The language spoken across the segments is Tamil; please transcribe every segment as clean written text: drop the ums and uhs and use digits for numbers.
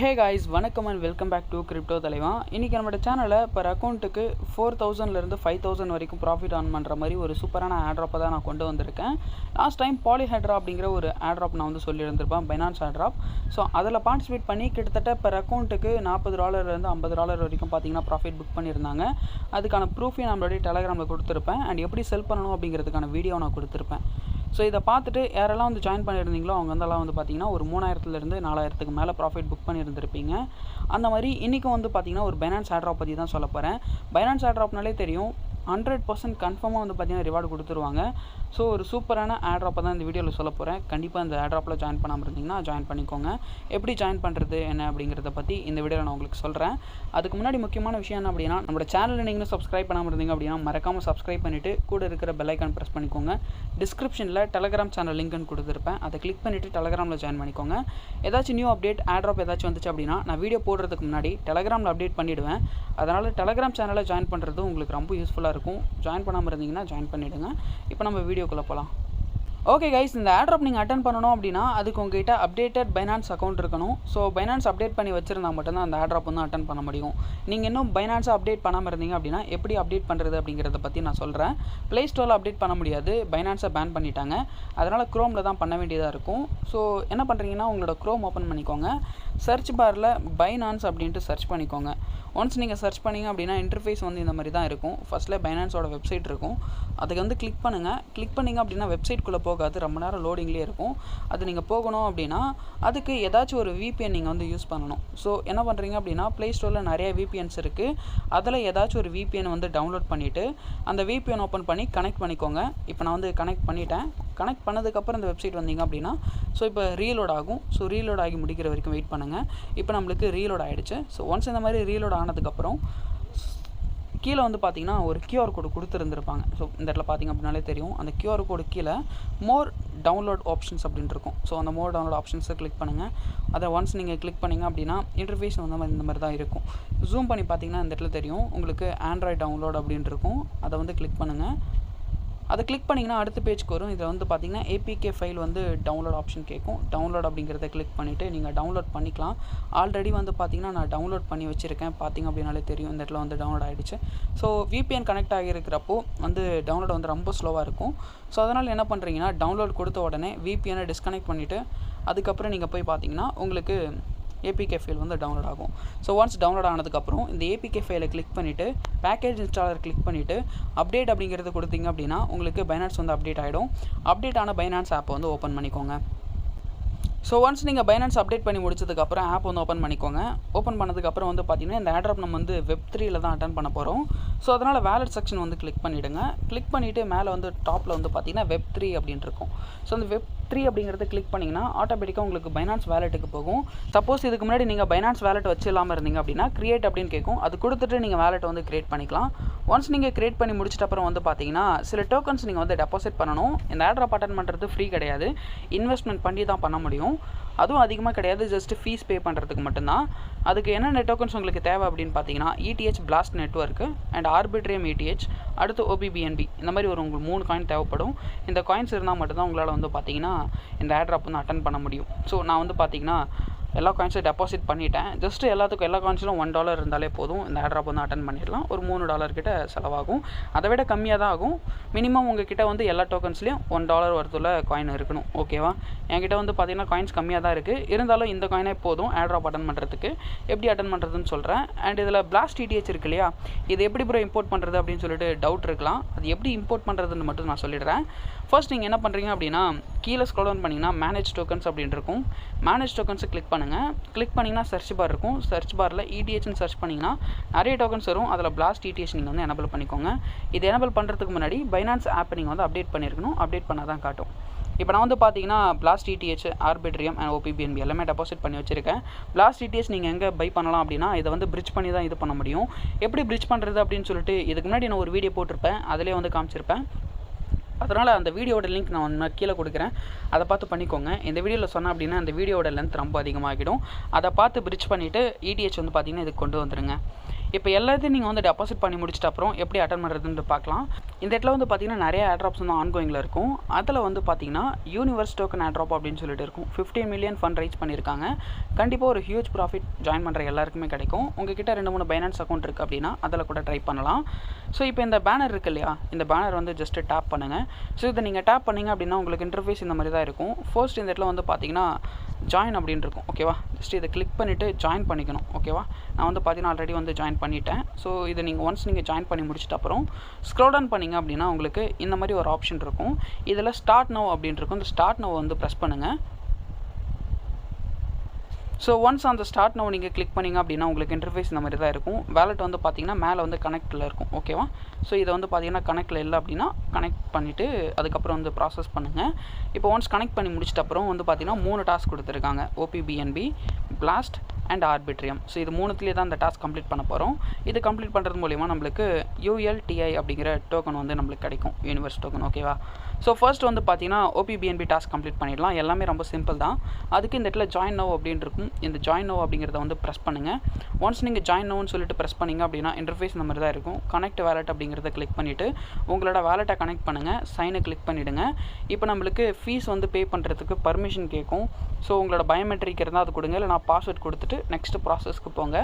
Hey guys, வணக்கம் and welcome back to Crypto தலைவா. இன்னைக்கு நம்ம சேனல்ல per அக்கவுண்ட்க்கு 4000 ல இருந்து 5000 வரைக்கும் profit earn பண்ற மாதிரி ஒரு சூப்பரான airdrop தான் நான் கொண்டு வந்திருக்கேன். லாஸ்ட் டைம் Polyhedra அப்படிங்கற ஒரு airdrop நான் வந்து சொல்லி இருந்திருப்பேன், Binance airdrop. சோ அதல பார்ட்டிசிபேட் பண்ணி கிட்டத்தட்ட per அக்கவுண்ட்க்கு $40 ல இருந்து $50 வரைக்கும் பாத்தீங்கன்னா profit book பண்ணிருந்தாங்க. அதுக்கான ப்ரூஃப் நம்மளுடைய Telegramல கொடுத்திருப்பேன் and எப்படி செல் பண்ணனும் அப்படிங்கிறதுக்கான வீடியோ நான் கொடுத்திருப்பேன். ஸோ இதை பார்த்துட்டு யாரெல்லாம் வந்து ஜாயின் பண்ணியிருந்தீங்களோ அவங்க வந்தெல்லாம் வந்து பார்த்தீங்கன்னா ஒரு 3000லேருந்து 4000க்கு மேலே ப்ராஃபிட் புக் பண்ணியிருந்திருப்பீங்க. அந்த மாதிரி இன்றைக்கும் வந்து பார்த்தீங்கன்னா ஒரு Binance airdrop பற்றி தான் சொல்ல போகிறேன். Binance airdropனாலே தெரியும் 100% கன்ஃபார்மாக வந்து பார்த்தீங்கன்னா ரிவார்டு கொடுத்துருவாங்க. ஸோ ஒரு சூப்பரான airdrop தான் இந்த வீடியோவில் சொல்ல போகிறேன். கண்டிப்பாக இந்த airdropல ஜாயின் பண்ணாமல் இருந்தீங்கன்னா ஜாயின் பண்ணிக்கோங்க. எப்படி ஜாயின் பண்ணுறது என்ன அப்படிங்கிறத பற்றி இந்த வீடியோவில் நான் உங்களுக்கு சொல்கிறேன். அதுக்கு முன்னாடி முக்கியமான விஷயம் என்ன அப்படின்னா, நம்மளோட சேனலில் நீங்களும் சப்ஸ்கிரைப் பண்ணாமல் இருந்தீங்க அப்படின்னா மறக்காமல் சப்ஸ்கிரைப் பண்ணிவிட்டு கூட இருக்கிற பெல் ஐக்கான் ப்ரெஸ் பண்ணிக்கோங்க. டிஸ்கிரிப்ஷனில் Telegram சேனல் லிங்க்னு கொடுத்துருப்பேன், அதை கிளிக் பண்ணிவிட்டு Telegramல ஜாயின் பண்ணிக்கோங்க. ஏதாச்சும் நியூ அப்டேட் airdrop ஏதாச்சும் வந்துச்சு அப்படின்னா நான் வீடியோ போடுறதுக்கு முன்னாடி Telegramல அப்டேட் பண்ணிவிடுவேன். அதனால் Telegram சேனலில் ஜாயின் பண்ணுறது உங்களுக்கு ரொம்ப யூஸ்ஃபுல்லாக இருக்கும். ஜாயின் பண்ணாமல் இருந்தீங்கன்னா ஜாயின் பண்ணிவிடுங்க. இப்போ நம்ம வீடியோக்குள்ளே போகலாம். ஓகே கைஸ், இந்த airdrop நீங்கள் அட்டன் பண்ணணும் அப்படின்னா அதுக்கு உங்ககிட்ட அப்டேட்டட் Binance அக்கௌண்ட் இருக்கணும். ஸோ Binance அப்டேட் பண்ணி வச்சுருந்தா மட்டும்தான் அந்த airdrop வந்து அட்டன் பண்ண முடியும். நீங்கள் இன்னும் Binance அப்டேட் பண்ணாமல் இருந்தீங்க அப்படின்னா எப்படி அப்டேட் பண்ணுறது அப்படிங்கிறத பற்றி நான் சொல்கிறேன். ப்ளே ஸ்டோரில் அப்டேட் பண்ண முடியாது, Binance-ஐ பேன் பண்ணிட்டாங்க. அதனால் Chromeல தான் பண்ண வேண்டியதாக இருக்கும். ஸோ என்ன பண்ணுறீங்கன்னா உங்களோட Chrome ஓப்பன் பண்ணிக்கோங்க. சர்ச் பாரில் Binance அப்படின்ட்டு சர்ச் பண்ணிக்கோங்க. ஒன்ஸ் நீங்கள் சர்ச் பண்ணிங்க அப்படின்னா இன்டர்ஃபேஸ் வந்து இந்த மாதிரி தான் இருக்கும். ஃபஸ்ட்டில் Binance-ஓட வெப்சைட் இருக்கும், அதுக்கு வந்து கிளிக் பண்ணுங்கள். கிளிக் பண்ணிங்க அப்படின்னா வெப்சைட்குள்ளே போகாது, ரொம்ப நேரம் லோடிங்லேயே இருக்கும். அது நீங்கள் போகணும் அப்படின்னா அதுக்கு ஏதாச்சும் ஒரு VPN நீங்கள் வந்து யூஸ் பண்ணணும். ஸோ என்ன பண்ணுறீங்க அப்படின்னா ப்ளே ஸ்டோரில் நிறைய VPNs இருக்குது. அதில் ஏதாச்சும் ஒரு VPN வந்து டவுன்லோட் பண்ணிவிட்டு அந்த VPN ஓப்பன் பண்ணி கனெக்ட் பண்ணிக்கோங்க. இப்போ நான் வந்து கனெக்ட் பண்ணிட்டேன். கனெக்ட் பண்ணதுக்கப்புறம் இந்த வெப்சைட் வந்தீங்க அப்படின்னா ஸோ இப்போ ரீலோட் ஆகும். ஸோ ரீலோட் ஆகி முடிக்கிற வரைக்கும் வெயிட் பண்ணுங்கள். இப்போ நம்மளுக்கு ரீலோட் ஆகிடுச்சு. ஸோ ஒன்ஸ் இந்த மாதிரி ரீலோட் ஆனதுக்கப்புறம் கீழே வந்து பார்த்தீங்கன்னா ஒரு QR கோடு கொடுத்துருந்துருப்பாங்க. ஸோ இந்த இடத்துல பார்த்தீங்க அப்படின்னாலே தெரியும், அந்த QR கோடு கீழே மோர் டவுன்லோட் ஆப்ஷன்ஸ் அப்படின்னு இருக்கும். ஸோ அந்த மோர் டவுன்லோட் ஆப்ஷன்ஸை கிளிக் பண்ணுங்கள். அதை ஒன்ஸ் நீங்கள் கிளிக் பண்ணிங்க அப்படின்னா இன்டர்ஃபேஸ் வந்து இந்த மாதிரி தான் இருக்கும். ஜூம் பண்ணி பார்த்தீங்கன்னா இந்த இடத்துல தெரியும் உங்களுக்கு ஆண்ட்ராய்டு டவுன்லோட் அப்படின்னு இருக்கும். அதை வந்து கிளிக் பண்ணுங்கள். அதை கிளிக் பண்ணிங்கன்னா அடுத்த பேஜ்க்கு வரும். இதில் வந்து பார்த்தீங்கன்னா APK ஃபைல் வந்து டவுன்லோட் ஆப்ஷன் கேட்கும். டவுன்லோட் அப்படிங்கிறத கிளிக் பண்ணிவிட்டு நீங்கள் டவுன்லோட் பண்ணிக்கலாம். ஆல்ரெடி வந்து பார்த்தீங்கன்னா நான் டவுன்லோட் பண்ணி வச்சுருக்கேன். பார்த்தீங்க அப்படின்னாலே தெரியும் இந்த இடத்துல வந்து டவுன்லோட் ஆகிடுச்சு. ஸோ VPN கனெக்ட் ஆகியிருக்கிறப்போ வந்து டவுன்லோட் வந்து ரொம்ப ஸ்லோவாக இருக்கும். ஸோ அதனால் என்ன பண்ணுறீங்கன்னா டவுன்லோட் கொடுத்த உடனே VPN-ஐ டிஸ்கனெக்ட் பண்ணிவிட்டு அதுக்கப்புறம் நீங்கள் போய் பார்த்தீங்கன்னா உங்களுக்கு APK ஃபைல் வந்து டவுன்லோட் ஆகும். ஸோ ஒன்ஸ் டவுன்லோட் ஆனதுக்கப்புறம் இந்த APK ஃபைலை கிளிக் பண்ணிவிட்டு பேக்கேஜ் இன்ஸ்டாலர் கிளிக் பண்ணிவிட்டு அப்டேட் அப்படிங்கிறது கொடுத்தீங்க அப்படின்னா உங்களுக்கு Binance வந்து அப்டேட் ஆகிடும். அப்டேட் ஆன Binance ஆப்பை வந்து ஓப்பன் பண்ணிக்கோங்க. ஸோ ஒன்ஸ் நீங்கள் Binance அப்டேட் பண்ணி முடிச்சதுக்கப்புறம் ஆப் வந்து ஓப்பன் பண்ணிக்கோங்க. ஓப்பன் பண்ணதுக்கப்புறம் வந்து பார்த்தீங்கன்னா இந்த airdrop நம்ம வந்து Web3ல தான் அட்டன் பண்ண போகிறோம். ஸோ அதனால் வேலட் செக்ஷன் வந்து கிளிக் பண்ணிவிடுங்க. கிளிக் பண்ணிவிட்டு மேலே வந்து டாப்பில் வந்து பார்த்தீங்கன்னா Web3 அப்படின்ட்டு இருக்கும். ஸோ அந்த Web3 அப்படிங்கிறத கிளிக் பண்ணிங்கன்னா ஆட்டோமேட்டிக்காக உங்களுக்கு Binance வேலெட்டுக்கு போகும். சப்போஸ் இதுக்கு முன்னாடி நீங்கள் Binance வேலெட் வச்சு இல்லாமல் இருந்தீங்க அப்படின்னா கிரியேட் அப்படின்னு கேட்கும். அது கொடுத்துட்டு நீங்கள் வேலெட் வந்து கிரியேட் பண்ணிக்கலாம். ஒன்ஸ் நீங்கள் கிரியேட் பண்ணி முடிச்சிட்ட அப்புறம் வந்து பார்த்தீங்கன்னா சில டோக்கன்ஸ் நீங்கள் வந்து டெபாசிட் பண்ணணும். இந்த airdrop அட்டன் பண்ணுறது ஃப்ரீ கிடையாது, இன்வெஸ்ட்மெண்ட் பண்ணி தான் பண்ண முடியும். அதுவும் அதிகமாக கிடையாது, ஜஸ்ட் ஃபீஸ் பே பண்ணுறதுக்கு மட்டும்தான். அதுக்கு என்னென்ன டோக்கன்ஸ் உங்களுக்கு தேவை அப்படின்னு பார்த்தீங்கன்னா ETH Blast network and Arbitrium ETH, அடுத்து OBBNB, இந்த மாதிரி ஒரு உங்களுக்கு 3 காயின் தேவைப்படும். இந்த காயின்ஸ் இருந்தால் மட்டும்தான் உங்களால் வந்து பார்த்தீங்கன்னா இந்த airdrop வந்து அட்டன் பண்ண முடியும். ஸோ நான் வந்து பார்த்தீங்கன்னா எல்லா காயின்ஸும் டெபாசிட் பண்ணிட்டேன். ஜஸ்ட்டு எல்லாத்துக்கும் எல்லா காயின்ஸிலும் $1 இருந்தாலே போதும், இந்த airdrop வந்து அட்டன் பண்ணிடலாம். ஒரு $3 கிட்ட செலவாகும், அதை விட கம்மியாக தான் ஆகும். மினிமம் உங்கள் கிட்ட வந்து எல்லா டோக்கன்ஸ்லேயும் $1 வரதுள்ள காயின் இருக்கணும். ஓகேவா? என்கிட்ட வந்து பார்த்தீங்கன்னா காயின்ஸ் கம்மியாக தான் இருக்குது, இருந்தாலும் இந்த காயினே போதும் airdrop அட்டன் பண்ணுறதுக்கு. எப்படி அட்டன் பண்ணுறதுன்னு சொல்கிறேன். அண்ட் இதில் Blast ETH இருக்கு இல்லையா, இது எப்படி ப்ரோ இம்போர்ட் பண்ணுறது அப்படின்னு சொல்லிட்டு டவுட் இருக்கலாம். அது எப்படி இம்போர்ட் பண்ணுறதுன்னு மட்டும் நான் சொல்லிடுறேன். ஃபர்ஸ்ட் நீங்கள் என்ன பண்ணுறீங்க அப்படின்னா கீழே ஸ்க்ரோல் டவுன் பண்ணிங்கன்னா மேனேஜ் டோக்கன்ஸ் அப்படின்னு இருக்கும். மேனேஜ் டோக்கன்ஸை கிளிக் பண்ணுங்கள். கிளிக் பண்ணிங்கன்னா சர்ச் பார் இருக்கும். சர்ச் பாரில் ETHன்னு சர்ச் பண்ணிங்கன்னா நிறைய டோக்கன்ஸ் வரும். அதில் Blast ETH நீங்கள் வந்து எனபிள் பண்ணிக்கோங்க. இது எனபிள் பண்ணுறதுக்கு முன்னாடி Binance ஆப்பை நீங்கள் வந்து அப்டேட் பண்ணியிருக்கணும். அப்டேட் பண்ணால் தான் காட்டும். இப்போ நான் வந்து பார்த்தீங்கன்னா Blast ETH, Arbitrium and OBBNB எல்லாமே டெபாசிட் பண்ணி வச்சுருக்கேன். Blast ETH நீங்கள் எங்கே பை பண்ணலாம் அப்படின்னா இதை வந்து பிரிட்ஜ் பண்ணி தான் இது பண்ண முடியும். எப்படி பிரிட்ஜ் பண்ணுறது அப்படின்னு சொல்லிட்டு இதுக்கு முன்னாடி நான் ஒரு வீடியோ போட்டிருப்பேன், அதிலே வந்து காமிச்சிருப்பேன். அதனால் அந்த வீடியோட லிங்க் நான் கீழே கொடுக்குறேன், அதை பார்த்து பண்ணிக்கோங்க. இந்த வீடியோவில் சொன்னேன் அப்படின்னா அந்த வீடியோட லென்த் ரொம்ப அதிகமாகிடும். அதை பார்த்து பிரிட்ஜ் பண்ணிவிட்டு ETH வந்து பார்த்திங்கன்னா இதுக்கு கொண்டு வந்துடுங்க. இப்போ எல்லாத்தையும் நீங்கள் வந்து டெபாசிட் பண்ணி முடிச்சிட்ட அப்புறம் எப்படி அட்டன் பண்ணுறதுன்னு பார்க்கலாம். இந்த இடத்துல வந்து பார்த்தீங்கன்னா நிறைய ஏர்ட்ராப்ஸ் வந்து ஆன்கோயிங்கில் இருக்கும். அதில் வந்து பார்த்தீங்கன்னா யூனிவர்ஸ் டோக்கன் ஏர்ட்ராப் அப்படின்னு சொல்லிட்டு இருக்கும். 15 மில்லியன் ஃபண்ட் ரைஸ் பண்ணியிருக்காங்க. கண்டிப்பாக ஒரு ஹியூஜ் ப்ராஃபிட் ஜாயின் பண்ணுற எல்லாருக்குமே கிடைக்கும். உங்ககிட்ட 2-3 பைனான்ஸ் அக்கௌண்ட் இருக்குது அப்படின்னா அதில் கூட ட்ரை பண்ணலாம். ஸோ இப்போ இந்த பேனர் இருக்குது இல்லையா, இந்த பேனர் வந்து ஜஸ்ட்டு டேப் பண்ணுங்கள். ஸோ இதை நீங்கள் டேப் பண்ணிங்க அப்படின்னா உங்களுக்கு இன்டர்ஃபேஸ் இந்த மாதிரி தான் இருக்கும். ஃபர்ஸ்ட் இந்த இடத்துல வந்து பார்த்தீங்கன்னா ஜாயின் அப்படின்னு இருக்கும். ஓகேவா, ஜஸ்ட் இதை கிளிக் பண்ணிவிட்டு ஜாயின் பண்ணிக்கணும். ஓகேவா, நான் வந்து பார்த்தீங்கன்னா ஆல்ரெடி வந்து ஜாயின் பண்ணிட்டேன். ஸோ இதை நீங்கள் ஒன்ஸ் நீங்கள் ஜாயின் பண்ணி முடிச்சிட்ட அப்புறம் ஸ்க்ரோல் டவுன் பண்ணிங்க அப்படின்னா உங்களுக்கு இந்த மாதிரி ஒரு ஆப்ஷன் இருக்கும். இதில் ஸ்டார்ட் நவ் அப்படின்னு இருக்கும். இந்த ஸ்டார்ட் நவ் வந்து ப்ரெஸ் பண்ணுங்கள். ஸோ ஒன்ஸ் அந்த ஸ்டார்ட் நவ் நீங்கள் கிளிக் பண்ணிங்க அப்படின்னா உங்களுக்கு இன்டர்ஃபேஸ் இந்த மாதிரி தான் இருக்கும். வேலெட் வந்து பார்த்தீங்கன்னா மேலே வந்து கனெக்டில் இருக்கும். ஓகேவா, ஸோ இதை வந்து பார்த்தீங்கன்னா கனெக்டில் இல்லை அப்படின்னா கனெக்ட் பண்ணிவிட்டு அதுக்கப்புறம் வந்து ப்ராசஸ் பண்ணுங்கள். இப்போ ஒன்ஸ் கனெக்ட் பண்ணி முடிச்சிட்ட அப்புறம் வந்து பார்த்தீங்கன்னா 3 டாஸ்க் கொடுத்துருக்காங்க. OPBNB, blast and Arbitrum. So இது 3த்துலேயே தான் இந்த டாஸ்க் கம்ப்ளீட் பண்ண போகிறோம். இது கம்ப்ளீட் பண்ணுறது மூலிமா நம்மளுக்கு ULTI அப்படிங்கிற டோக்கன் வந்து நம்மளுக்கு கிடைக்கும், யூனிவர்ஸ் டோக்கன். ஓகேவா, ஸோ ஃபர்ஸ்ட் வந்து பார்த்தீங்கன்னா OPBNB டாஸ்க் கம்ப்ளீட் பண்ணிடலாம். எல்லாமே ரொம்ப சிம்பிள் தான். அதுக்கு இந்த இடத்துல ஜாயின் நவ் அப்படின்னு இருக்கும். இந்த ஜாயின் நவ் அப்படிங்கிறத வந்து ப்ரெஸ் பண்ணுங்கள். ஒன்ஸ் நீங்கள் ஜாயின் நவ்னு சொல்லிட்டு ப்ரெஸ் பண்ணிங்க அப்படின்னா இன்டர்ஃபேஸ் இந்த மாதிரி தான் இருக்கும். கனெக்ட் வேலெட் அப்படிங்கிறத கிளிக் பண்ணிவிட்டு உங்களோட வேலெட்டை கனெக்ட் பண்ணுங்கள். சைனை கிளிக் பண்ணிவிடுங்க. இப்போ நம்மளுக்கு ஃபீஸ் வந்து பே பண்ணுறதுக்கு பர்மிஷன் கேட்கும். ஸோ உங்களோட பயோமெட்ரிக் இருந்தால் அது கொடுங்க, இல்லை நான் பாஸ்வேர்ட் கொடுத்துட்டு நெக்ஸ்ட் ப்ராசஸ்க்கு போங்க.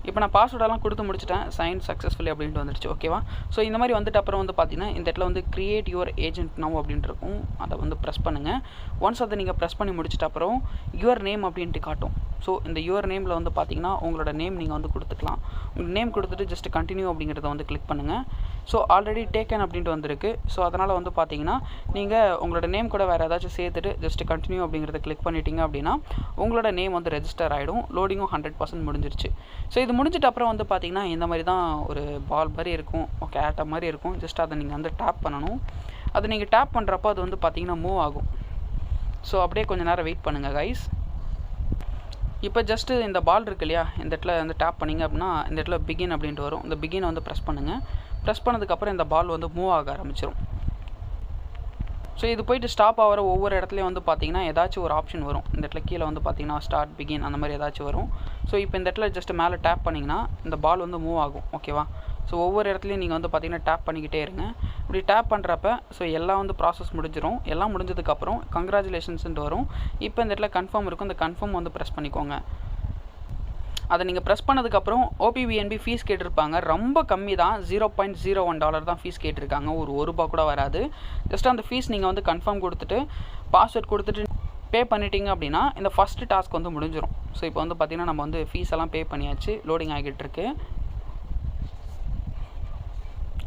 இப்போ நான் பாஸ்வேர்டெல்லாம் கொடுத்து முடிச்சிட்டேன். சைன் சக்ஸஸ்ஃபுல்லி அப்படின்ட்டு வந்துடுச்சு. ஓகேவா, ஸோ இந்த மாதிரி வந்துட்டு அப்புறம் வந்து பார்த்தீங்கன்னா இந்த இடத்துல வந்து கிரியேட் யுவர் ஏஜென்ட் நவ் அப்படின்ட்டு இருக்கும். அதை வந்து ப்ரெஸ் பண்ணுங்கள். ஒன்ஸ் அதை நீங்கள் ப்ரெஸ் பண்ணி முடிச்சிட்ட அப்புறம் யுவர் நேம் அப்படின்ட்டு காட்டும். ஸோ இந்த யுவர் நேமில் வந்து பார்த்தீங்கன்னா உங்களோட நேம் நீங்கள் வந்து கொடுத்துக்கலாம். உங்கள் நேம் கொடுத்துட்டு ஜஸ்ட் கண்டினியூ அப்படிங்கிறத வந்து கிளிக் பண்ணுங்கள். ஸோ ஆல்ரெடி டேக்கன் அப்படின்ட்டு வந்திருக்கு. ஸோ அதனால் வந்து பார்த்தீங்கன்னா நீங்கள் உங்களோட நேம் கூட வேறு ஏதாச்சும் சேர்த்துட்டு ஜஸ்ட் கண்டினியூ அப்படிங்கிறத கிளிக் பண்ணிட்டீங்க அப்படின்னா உங்களோட நேம் வந்து ரெஜிஸ்டர் ஆகிடும். லோடிங்கும் 100% முடிஞ்சிருச்சு. ஸோ இது முடிஞ்சிட்ட அப்புறம் வந்து பார்த்தீங்கன்னா இந்த மாதிரி தான் ஒரு பால் மாதிரி இருக்கும். ஓகே, ஆட்டை மாதிரி இருக்கும். ஜஸ்ட் அதை நீங்கள் வந்து டேப் பண்ணணும். அதை நீங்கள் டேப் பண்ணுறப்போ அது வந்து பார்த்தீங்கன்னா மூவ் ஆகும். ஸோ அப்படியே கொஞ்சம் நேரம் வெயிட் பண்ணுங்கள் கைஸ். இப்போ ஜஸ்ட்டு இந்த பால் இருக்கு இல்லையா, இந்த இடத்துல வந்து டேப் பண்ணிங்க அப்படின்னா இந்த இடத்துல பிகின் அப்படின்ட்டு வரும். இந்த பிகினை வந்து ப்ரெஸ் பண்ணுங்கள். ப்ரெஸ் பண்ணதுக்கப்புறம் இந்த பால் வந்து மூவ் ஆக ஆரம்பிச்சிடும். ஸோ இது போய்ட்டு ஸ்டாப் ஆகிற ஒவ்வொரு இடத்துலையும் வந்து பார்த்தீங்கன்னா ஏதாச்சும் ஒரு ஆப்ஷன் வரும். இந்த இடத்துல கீழே வந்து பார்த்தீங்கன்னா ஸ்டார்ட், பிகின் அந்த மாதிரி ஏதாச்சும் வரும். ஸோ இப்போ இந்த இடத்துல ஜஸ்ட் மேலே டேப் பண்ணிங்கன்னா இந்த பால் வந்து மூவ் ஆகும். ஓகேவா, ஸோ ஒவ்வொரு இடத்துலையும் நீங்கள் வந்து பார்த்தீங்கன்னா டேப் பண்ணிக்கிட்டே இருங்க. இப்படி டேப் பண்ணுறப்ப ஸோ எல்லாம் வந்து ப்ராசஸ் முடிஞ்சிடும். எல்லாம் முடிஞ்சதுக்கப்புறம் கங்க்ராச்சுலேஷன்ஸ்ன்ட்டு வரும். இப்போ இந்த இடத்துல கன்ஃபார்ம் இருக்கும். இந்த கன்ஃபார்ம் வந்து ப்ரெஸ் பண்ணிக்கோங்க. அதை நீங்கள் ப்ரெஸ் பண்ணதுக்கப்புறம் OPBNB ஃபீஸ் கேட்டிருப்பாங்க. ரொம்ப கம்மி தான், $0.01 தான் ஃபீஸ் கேட்டிருக்காங்க. ஒரு ரூபா கூட வராது. ஜஸ்ட் அந்த ஃபீஸ் நீங்கள் வந்து கன்ஃபார்ம் கொடுத்துட்டு பாஸ்வேர்ட் கொடுத்துட்டு பே பண்ணிட்டீங்க அப்படின்னா இந்த ஃபஸ்ட்டு டாஸ்க் வந்து முடிஞ்சிடும். ஸோ இப்போ வந்து பார்த்திங்கன்னா நம்ம வந்து ஃபீஸ் எல்லாம் பே பண்ணியாச்சு. லோடிங் ஆகிட்டு இருக்கு.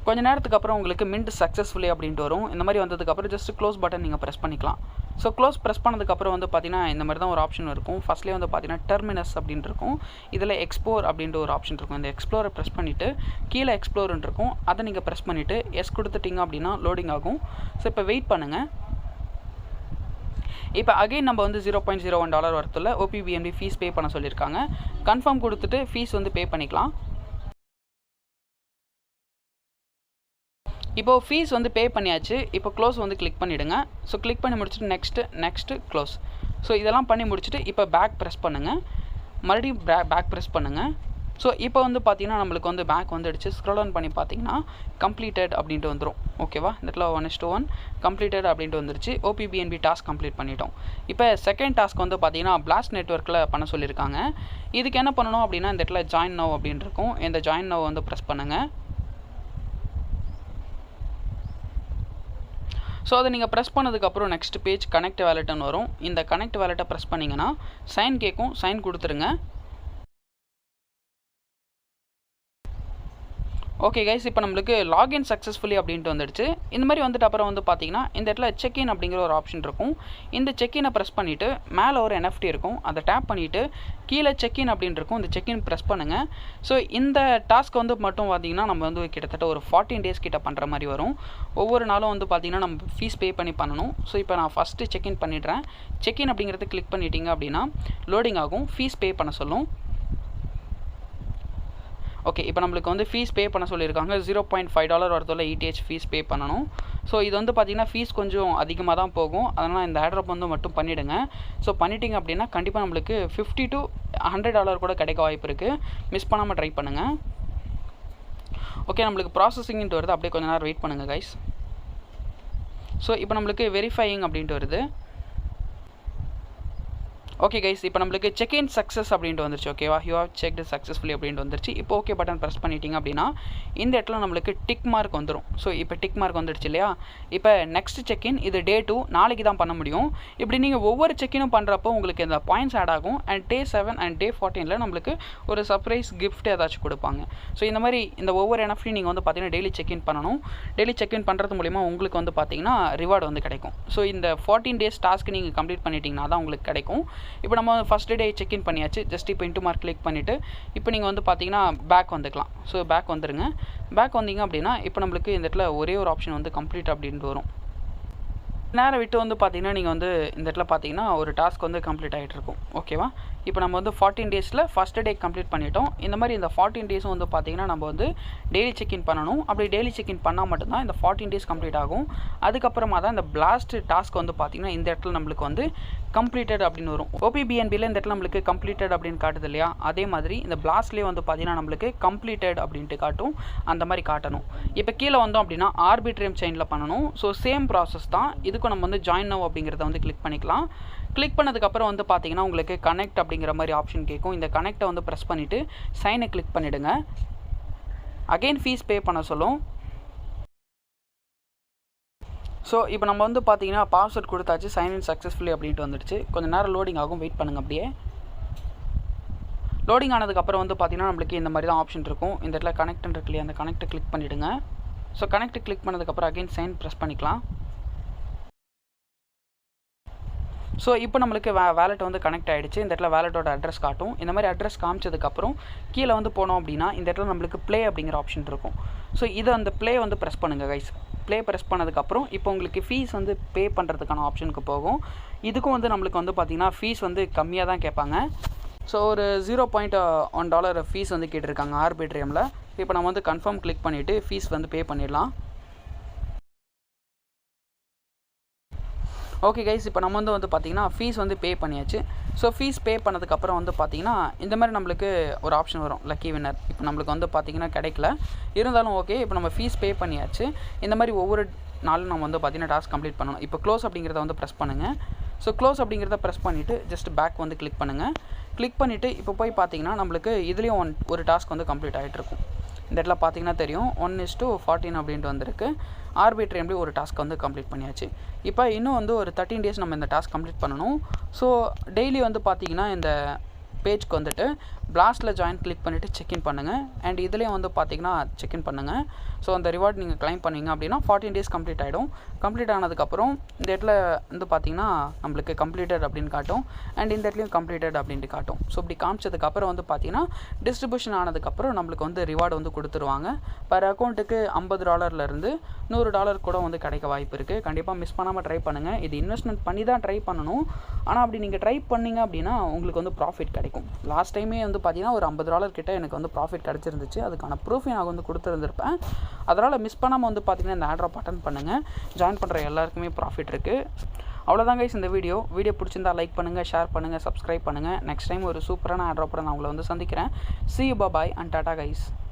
கொஞ்சம் நேரத்துக்கு அப்புறம் உங்களுக்கு மின்ட் சக்ஸஸ்ஃபுல்லி அப்படின்ட்டு வரும். இந்த மாதிரி வந்ததுக்கப்புறம் ஜஸ்ட் க்ளோஸ் பட்டன் நீங்கள் ப்ரெஸ் பண்ணிக்கலாம். ஸோ க்ளோஸ் ப்ரெஸ் பண்ணதுக்கப்புறம் வந்து பார்த்தீங்கன்னா இந்த மாதிரி தான் ஒரு ஆப்ஷன் இருக்கும். ஃபஸ்ட்லேயே வந்து பார்த்தீங்கன்னா டெர்மினஸ் அப்படின்ட்டு இருக்கும். இதில் எக்ஸ்ப்ளோர் அப்படின்ட்டு ஒரு ஆப்ஷன் இருக்கும். இந்த எக்ஸ்ப்ளோரை ப்ரெஸ் பண்ணிவிட்டு கீழே எக்ஸ்ப்ளோர்ன்னு இருக்கும். அதை நீங்கள் ப்ரெஸ் பண்ணிவிட்டு எஸ் கொடுத்துட்டிங்க அப்படின்னா லோடிங் ஆகும். ஸோ இப்போ வெயிட் பண்ணுங்கள். இப்போ அகைன் நம்ம வந்து $0.01 வரத்துல OPBNB ஃபீஸ் பே பண்ண சொல்லியிருக்காங்க. கன்ஃபார்ம் கொடுத்துட்டு ஃபீஸ் வந்து பே பண்ணிக்கலாம். இப்போது ஃபீஸ் வந்து பே பண்ணியாச்சு. இப்போ க்ளோஸ் வந்து கிளிக் பண்ணிவிடுங்க. ஸோ கிளிக் பண்ணி முடிச்சுட்டு நெக்ஸ்ட்டு க்ளோஸ். ஸோ இதெல்லாம் பண்ணி முடிச்சுட்டு இப்போ பேக் ப்ரெஸ் பண்ணுங்கள். மறுபடியும் பேக் ப்ரெஸ் பண்ணுங்கள். ஸோ இப்போ வந்து பார்த்தீங்கன்னா நம்மளுக்கு வந்து பேக் வந்துடுச்சு. ஸ்க்ரோல் டவுன் பண்ணி பார்த்தீங்கன்னா கம்ப்ளீட்டட் அப்படின்ட்டு வந்துடும். ஓகேவா, இந்த இடத்துல 1:1 கம்ப்ளீட்டட் அப்படின்ட்டு வந்துருச்சு. OPBNB டாஸ்க் கம்ப்ளீட் பண்ணிட்டோம். இப்போ செகண்ட் டாஸ்க் வந்து பார்த்தீங்கன்னா பிளாஸ்ட் நெட்வொர்க்கில் பண்ண சொல்லியிருக்காங்க. இதுக்கு என்ன பண்ணணும் அப்படின்னா இந்த இடத்துல ஜாயின் நவ் அப்படின்னு இருக்கும். இந்த ஜாயின் நவ் வந்து ப்ரெஸ் பண்ணுங்கள். ஸோ அதை நீங்கள் ப்ரெஸ் பண்ணதுக்கப்புறம் நெக்ஸ்ட் பேஜ் கனெக்ட் வேலெட்னு வரும். இந்த கனெக்ட் வேலெட்டை ப்ரெஸ் பண்ணிங்கன்னா சைன் கேட்கும். சைன் கொடுத்துருங்க. ஓகே கைஸ், இப்போ நம்மளுக்கு லாகின் சக்ஸஸ்ஃபுல்லி அப்படின்ட்டு வந்துடுச்சு. இந்த மாதிரி வந்துட்டு அப்புறம் வந்து பார்த்தீங்கன்னா இந்த இடத்துல செக்இன் அப்படிங்கிற ஒரு ஆப்ஷன் இருக்கும். இந்த செக்இனை ப்ரெஸ் பண்ணிவிட்டு மேலே ஒரு NFT இருக்கும். அதை டேப் பண்ணிவிட்டு கீழே செக்இன் அப்படின்னு இருக்கும். இந்த செக்இன் ப்ரெஸ் பண்ணுங்கள். ஸோ இந்த டாஸ்க் வந்து மட்டும் பார்த்தீங்கன்னா நம்ம வந்து கிட்டத்தட்ட ஒரு 14 days கிட்ட பண்ணுற மாதிரி வரும். ஒவ்வொரு நாளும் வந்து பார்த்திங்கன்னா நம்ம ஃபீஸ் பே பண்ணி பண்ணணும். ஸோ இப்போ நான் ஃபஸ்ட்டு செக்இன் பண்ணிடுறேன். செக்இன் அப்படிங்கிறது கிளிக் பண்ணிட்டீங்க அப்படின்னா லோடிங் ஆகும். ஃபீஸ் பே பண்ண சொல்லும். ஓகே, இப்போ நம்மளுக்கு வந்து ஃபீஸ் பே பண்ண சொல்லியிருக்காங்க. $0.5 வரதுள்ள ETH ஃபீஸ் பே பண்ணணும். ஸோ இது வந்து பார்த்திங்கன்னா ஃபீஸ் கொஞ்சம் அதிகமாக தான் போகும். அதனால் இந்த ஏர்ட்ராப் வந்து மட்டும் பண்ணிவிடுங்க. ஸோ பண்ணிட்டீங்க அப்படின்னா கண்டிப்பாக நம்மளுக்கு $50 to $100 கூட கிடைக்க வாய்ப்பு இருக்குது. மிஸ் பண்ணாமல் ட்ரை பண்ணுங்கள். ஓகே, நம்மளுக்கு ப்ராசஸிங்ன்ட்டு வருது. அப்படியே கொஞ்சம் நேரம் வெயிட் பண்ணுங்கள் கைஸ். ஸோ இப்போ நம்மளுக்கு வெரிஃபையிங் அப்படின்ட்டு வருது. ஓகே கைஸ், இப்போ நம்மளுக்கு செக் இன் சக்ஸஸ் அப்படின்ட்டு வந்துருச்சு. ஓகேவா, யூ ஹவ் செக்டு சக்ஸஸ்ஃபுல்லி அப்படின்ட்டு வந்துருச்சு. இப்போ ஓகே பட்டன் ப்ரெஸ் பண்ணிட்டீங்க அப்படின்னா இந்த இடத்துல நம்மளுக்கு டிக் மார்க் வந்துடும். ஸோ இப்போ டிக் மார்க் வந்துடுச்சு இல்லையா. இப்போ நெக்ஸ்ட் செக்இன் இது Day 2 நாளைக்கு தான் பண்ண முடியும். இப்படி நீங்கள் ஒவ்வொரு செக்இனும் பண்ணுறப்போ உங்களுக்கு இந்த பாயிண்ட்ஸ் ஆட் ஆகும். அண்ட் Day 7 அண்ட் Day 14 நம்மளுக்கு ஒரு சர்ப்ரைஸ் கிஃப்ட் ஏதாச்சும் கொடுப்பாங்க. ஸோ இந்த மாதிரி இந்த ஒவ்வொரு NFT நீங்கள் வந்து பார்த்தீங்கன்னா டெய்லி செக்இன் பண்ணணும். டெய்லி செக்இன் பண்ணுறது மூலிமா உங்களுக்கு வந்து பார்த்தீங்கன்னா ரிவார்டு வந்து கிடைக்கும். ஸோ இந்த 14 days டாஸ்க்கு நீங்கள் கம்ப்ளீட் பண்ணிட்டீங்கன்னா தான் உங்களுக்கு கிடைக்கும். இப்போ நம்ம ஃபஸ்ட் டே செக்இன் பண்ணியாச்சு. ஜஸ்ட் இப்போ இன்ட்டு மார்க் கிளிக் பண்ணிவிட்டு இப்போ நீங்கள் வந்து பார்த்தீங்கன்னா பேக் வந்துக்கலாம். ஸோ பேக் வந்துடுங்க. பேக் வந்தீங்க அப்படின்னா இப்போ நம்மளுக்கு இந்த இடத்துல ஒரே ஒரு ஆப்ஷன் வந்து கம்ப்ளீட் அப்படின்ட்டு வரும். நேரம் விட்டு வந்து பார்த்தீங்கன்னா நீங்கள் வந்து இந்த இடத்துல பார்த்தீங்கன்னா ஒரு டாஸ்க் வந்து கம்ப்ளீட் ஆகிட்டு இருக்கும். ஓகேவா, இப்போ நம்ம வந்து 14 days ஃபஸ்ட் டே கம்ப்ளீட் பண்ணிட்டோம். இந்த மாதிரி இந்த 14 days வந்து பார்த்தீங்கன்னா நம்ம வந்து டெய்லி செக்இன் பண்ணணும். அப்படி டெய்லி செக்இன் பண்ணால் மட்டும்தான் இந்த 14 days கம்ப்ளீட் ஆகும். அதுக்கப்புறமா தான் இந்த பிளாஸ்ட் டாஸ்க் வந்து பார்த்தீங்கன்னா இந்த இடத்துல நம்மளுக்கு வந்து கம்ப்ளீட்டட் அப்படின்னு வரும். OPBNBயில் இந்த இடத்துல நம்மளுக்கு கம்ப்ளீட்டட் அப்படின்னு காட்டுது இல்லையா. அதே மாதிரி இந்த பிளாஸ்ட்லேயே வந்து பார்த்தீங்கன்னா நம்மளுக்கு கம்ப்ளீட்டட் அப்படின்ட்டு காட்டும். அந்த மாதிரி காட்டணும். இப்போ கீழே வந்தோம் அப்படின்னா ஆர்பிட்ரியம் செயினில் பண்ணணும். ஸோ சேம் ப்ராசஸ் தான். இதுக்கும் நம்ம வந்து ஜாயின் நவ் அப்படிங்கிறத வந்து கிளிக் பண்ணிக்கலாம். கிளிக் பண்ணதுக்கப்புறம் வந்து பார்த்தீங்கன்னா உங்களுக்கு கனெக்ட் அப்படிங்கிற மாதிரி ஆப்ஷன் கேட்கும். இந்த கனெக்டை வந்து ப்ரெஸ் பண்ணிவிட்டு சைனை கிளிக் பண்ணிவிடுங்க. அகெயின் ஃபீஸ் பே பண்ண சொல்லும். ஸோ இப்போ நம்ம வந்து பார்த்தீங்கன்னா பாஸ்வேர்ட் கொடுத்தாச்சு. சைன்இன் சக்ஸஸ்ஃபுல்லி அப்படின்ட்டு வந்துடுச்சு. கொஞ்சம் நேரம் லோடிங் ஆகும், வெயிட் பண்ணுங்கள். அப்படியே லோடிங் ஆனதுக்கப்புறம் வந்து பார்த்தீங்கன்னா நம்மளுக்கு இந்த மாதிரி தான் ஆப்ஷன் இருக்கும். இந்த இடத்துல கனெக்ட் இருக்கு இல்லையா, அந்த கனெக்ட்டை கிளிக் பண்ணிவிடுங்க. ஸோ கனெக்ட் கிளிக் பண்ணதுக்கப்புறம் அகெயின் சைன் ப்ரெஸ் பண்ணிக்கலாம். ஸோ இப்போ நம்மளுக்கு வேலெட் வந்து கனெக்ட் ஆகிடுச்சு. இந்த இடத்துல வேலெட்டோட அட்ரஸ் காட்டும். இந்த மாதிரி அட்ரஸ் காமிச்சதுக்கப்புறம் கீழே வந்து போனோம் அப்படின்னா இந்த இடத்துல நம்மளுக்கு ப்ளே அப்படிங்கிற ஆப்ஷன் இருக்கும். ஸோ இதை அந்த ப்ளே வந்து ப்ரெஸ் பண்ணுங்கள் கைஸ். ப்ளே ப்ரெஸ் பண்ணதுக்கப்புறம் இப்போ உங்களுக்கு ஃபீஸ் வந்து பே பண்ணுறதுக்கான ஆப்ஷனுக்கு போகும். இதுக்கும் வந்து நம்மளுக்கு வந்து பார்த்திங்கன்னா ஃபீஸ் வந்து கம்மியாக தான் கேட்பாங்க. ஸோ ஒரு $0.1 ஃபீஸ் வந்து கேட்டிருக்காங்க ஆர்பிட்ரியமில். இப்போ நம்ம வந்து கன்ஃபார்ம் கிளிக் பண்ணிவிட்டு ஃபீஸ் வந்து பே பண்ணிடலாம். ஓகே கைஸ், இப்போ நம்ம வந்து பார்த்திங்கன்னா ஃபீஸ் வந்து பே பண்ணியாச்சு. ஸோ ஃபீஸ் பே பண்ணதுக்கப்புறம் வந்து பார்த்திங்கன்னா இந்த மாதிரி நம்மளுக்கு ஒரு ஆப்ஷன் வரும், லக்கி வின்னர். இப்போ நம்மளுக்கு வந்து பார்த்திங்கன்னா கிடைக்கல, இருந்தாலும் ஓகே. இப்போ நம்ம ஃபீஸ் பே பண்ணியாச்சு. இந்த மாதிரி ஒவ்வொரு நாளும் நம்ம வந்து பார்த்திங்கன்னா டாஸ்க் கம்ப்ளீட் பண்ணணும். இப்போ க்ளோஸ் அப்படிங்கிறத வந்து ப்ரெஸ் பண்ணுங்கள். ஸோ க்ளோஸ் அப்படிங்கிறத ப்ரெஸ் பண்ணிவிட்டு ஜஸ்ட் பேக் வந்து கிளிக் பண்ணுங்கள். கிளிக் பண்ணிவிட்டு இப்போ போய் பார்த்திங்கன்னா நம்மளுக்கு இதுலேயும் ஒரு டாஸ்க் வந்து கம்ப்ளீட் ஆகிட்டு இருக்கும். இந்த இடத்துல பார்த்தீங்கன்னா தெரியும் 1:14 அப்படின்ட்டு வந்திருக்கு. ஆர்பிட்ரியம்லேயே ஒரு டாஸ்க் வந்து கம்ப்ளீட் பண்ணியாச்சு. இப்போ இன்னும் வந்து ஒரு 13 days நம்ம இந்த டாஸ்க் கம்ப்ளீட் பண்ணணும். ஸோ டெய்லி வந்து பார்த்திங்கன்னா இந்த பேஜ்க்கு வந்துட்டு பிளாஸ்ட்டில் ஜாயின் கிளிக் பண்ணிவிட்டு செக்இன் பண்ணுங்கள். அண்ட் இதுலேயும் வந்து பார்த்திங்கன்னா செக்இன் பண்ணுங்கள். ஸோ அந்த ரிவார்ட் நீங்கள் கிளைம் பண்ணிங்க அப்படின்னா 14 days கம்ப்ளீட் ஆகிடும். கம்ப்ளீட் ஆனதுக்கப்புறம் இந்த இடத்துல வந்து பார்த்திங்கன்னா நம்மளுக்கு கம்ப்ளீட்டட் அப்படின்னு காட்டும். அண்ட் இந்த இடத்துலையும் கம்ப்ளீட்டட் அப்படின்ட்டு காட்டும். ஸோ இப்படி காமிச்சதுக்கப்புறம் வந்து பார்த்திங்கன்னா டிஸ்ட்ரிபியூஷன் ஆனதுக்கப்புறம் நம்மளுக்கு வந்து ரிவார்டு வந்து கொடுத்துருவாங்க. பர் அக்கௌண்ட்டுக்கு $50 $100 கூட வந்து கிடைக்க வாய்ப்பு இருக்குது. கண்டிப்பாக மிஸ் பண்ணாமல் ட்ரை பண்ணுங்கள். இது இன்வெஸ்ட்மெண்ட் பண்ணி தான் ட்ரை பண்ணணும். ஆனால் அப்படி நீங்கள் ட்ரை பண்ணிங்க அப்படின்னா உங்களுக்கு வந்து ப்ராஃபிட் கிடைக்கும். லாஸ்ட் டைமே வந்து பார்த்தீங்கன்னா ஒரு $50 கிட்ட எனக்கு வந்து ப்ராஃபிட் கிடச்சிருந்துச்சு. அதுக்கான ப்ரூஃபை நான் வந்து கொடுத்துருந்துருப்பேன். அதனால் மிஸ் பண்ணாமல் வந்து பார்த்திங்கன்னா இந்த ஆட்ராப் அட்டன் பண்ணுங்கள். ஜாயின் பண்ணுற எல்லாருக்குமே ப்ராஃபிட் இருக்குது. அவ்வளோதான் கைஸ் இந்த வீடியோ பிடிச்சிருந்தா லைக் பண்ணுங்கள், ஷேர் பண்ணுங்கள், சப்ஸ்கிரைப் பண்ணுங்கள். நெக்ஸ்ட் டைம் ஒரு சூப்பரான ஆட்ராப்பரை நான் உங்களை வந்து சந்திக்கிறேன். See you, bye bye and tata guys.